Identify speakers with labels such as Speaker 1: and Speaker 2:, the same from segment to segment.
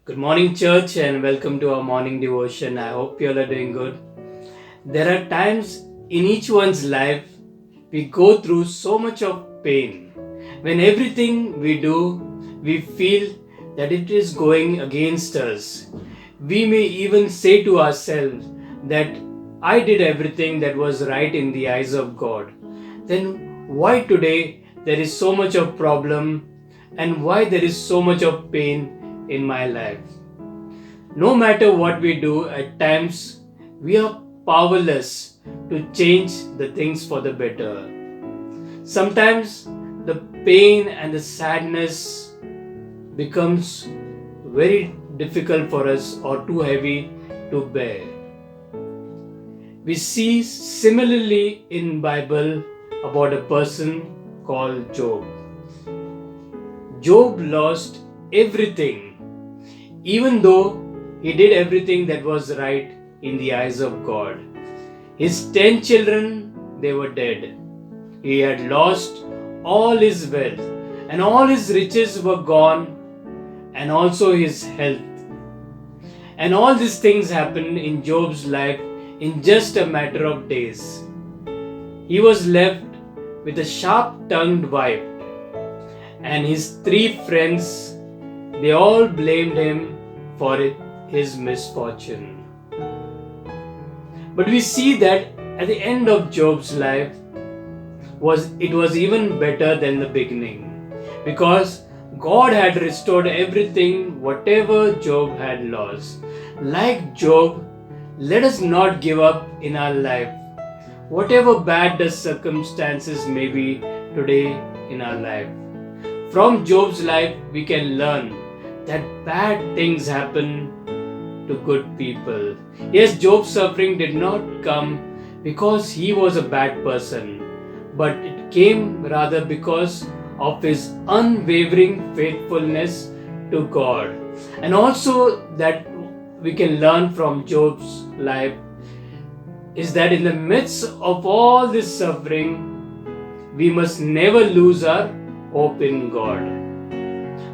Speaker 1: Good morning, church, and welcome to our morning devotion. I hope you all are doing good. There are times in each one's life we go through so much of pain. When everything we do, we feel that it is going against us. We may even say to ourselves that I did everything that was right in the eyes of God. Then why today there is so much of problem and why there is so much of pain in my life? No matter what we do, at times we are powerless to change the things for the better. Sometimes the pain and the sadness becomes very difficult for us or too heavy to bear. We see similarly in Bible about a person called Job. Job lost everything even though he did everything that was right in the eyes of God. His 10 children, they were dead. He had lost all his wealth and all his riches were gone and also his health. And all these things happened in Job's life in just a matter of days. He was left with a sharp-tongued wife and his 3 friends, they all blamed him for his misfortune. But we see that at the end of Job's life it was even better than the beginning, because God had restored everything whatever Job had lost. Like Job, let us not give up in our life, whatever bad the circumstances may be today in our life. From Job's life we can learn that bad things happen to good people. Yes, Job's suffering did not come because he was a bad person, but it came rather because of his unwavering faithfulness to God. And also that we can learn from Job's life is that in the midst of all this suffering, we must never lose our hope in God.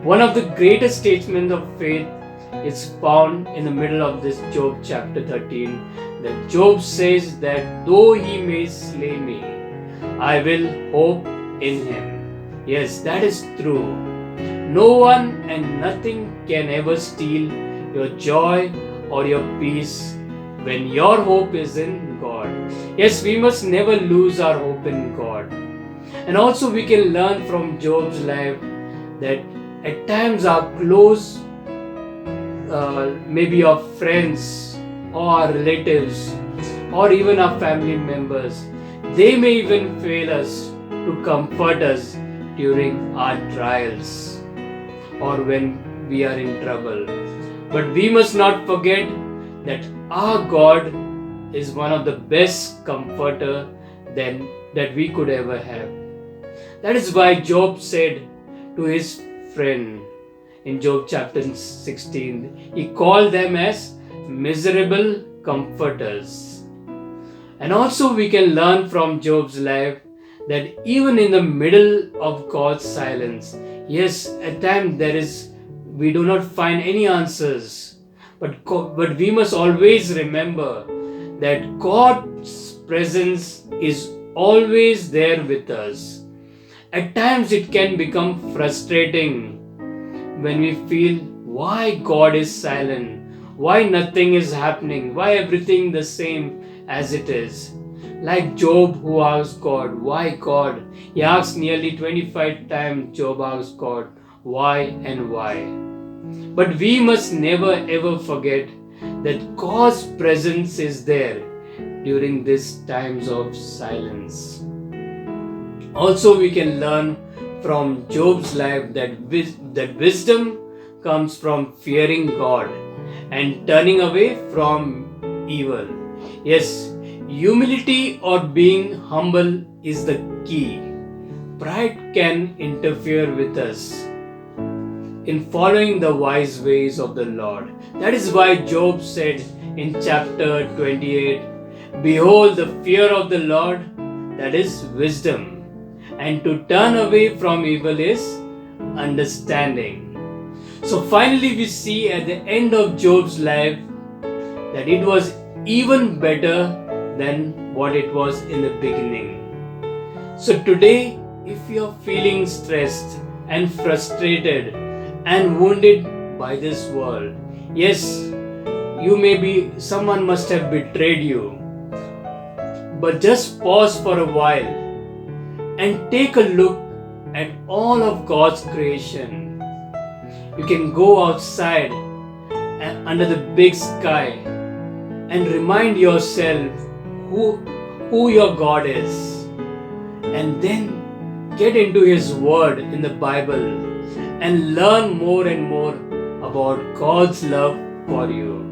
Speaker 1: One of the greatest statements of faith is found in the middle of this Job chapter 13, that Job says that though he may slay me, I will hope in him. Yes, that is true. No one and nothing can ever steal your joy or your peace when your hope is in God. Yes, we must never lose our hope in God. And also we can learn from Job's life that at times our close, maybe our friends or our relatives or even our family members, they may even fail us to comfort us during our trials or when we are in trouble. But we must not forget that our God is one of the best comforter that we could ever have. That is why Job said to his friend in Job chapter 16, he called them as miserable comforters. And also we can learn from Job's life that even in the middle of God's silence, yes, at times we do not find any answers, but we must always remember that God's presence is always there with us. At times it can become frustrating when we feel why God is silent, why nothing is happening, why everything the same as it is. Like Job, who asked God, why God? He asked nearly 25 times, Job asked God, why and why? But we must never ever forget that God's presence is there during these times of silence. Also, we can learn from Job's life that wisdom comes from fearing God and turning away from evil. Yes, humility or being humble is the key. Pride can interfere with us in following the wise ways of the Lord. That is why Job said in chapter 28, behold, the fear of the Lord, that is wisdom, and to turn away from evil is understanding. So finally, we see at the end of Job's life that it was even better than what it was in the beginning. So today, if you're feeling stressed and frustrated and wounded by this world, yes, someone must have betrayed you. But just pause for a while and take a look at all of God's creation. You can go outside and under the big sky and remind yourself who your God is. And then get into His Word in the Bible and learn more and more about God's love for you.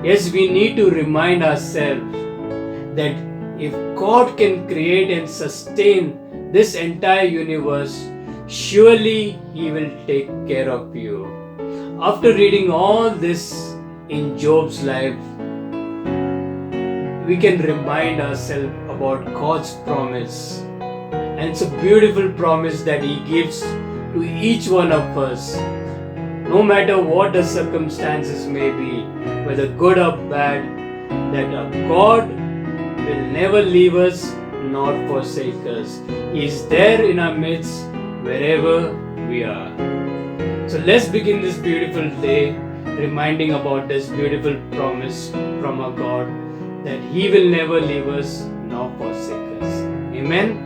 Speaker 1: Yes, we need to remind ourselves that if God can create and sustain this entire universe, surely He will take care of you. After reading all this in Job's life, we can remind ourselves about God's promise. And it's a beautiful promise that He gives to each one of us. No matter what the circumstances may be, whether good or bad, that God will never leave us nor forsake us. He is there in our midst wherever we are. So let's begin this beautiful day reminding about this beautiful promise from our God that He will never leave us nor forsake us. Amen.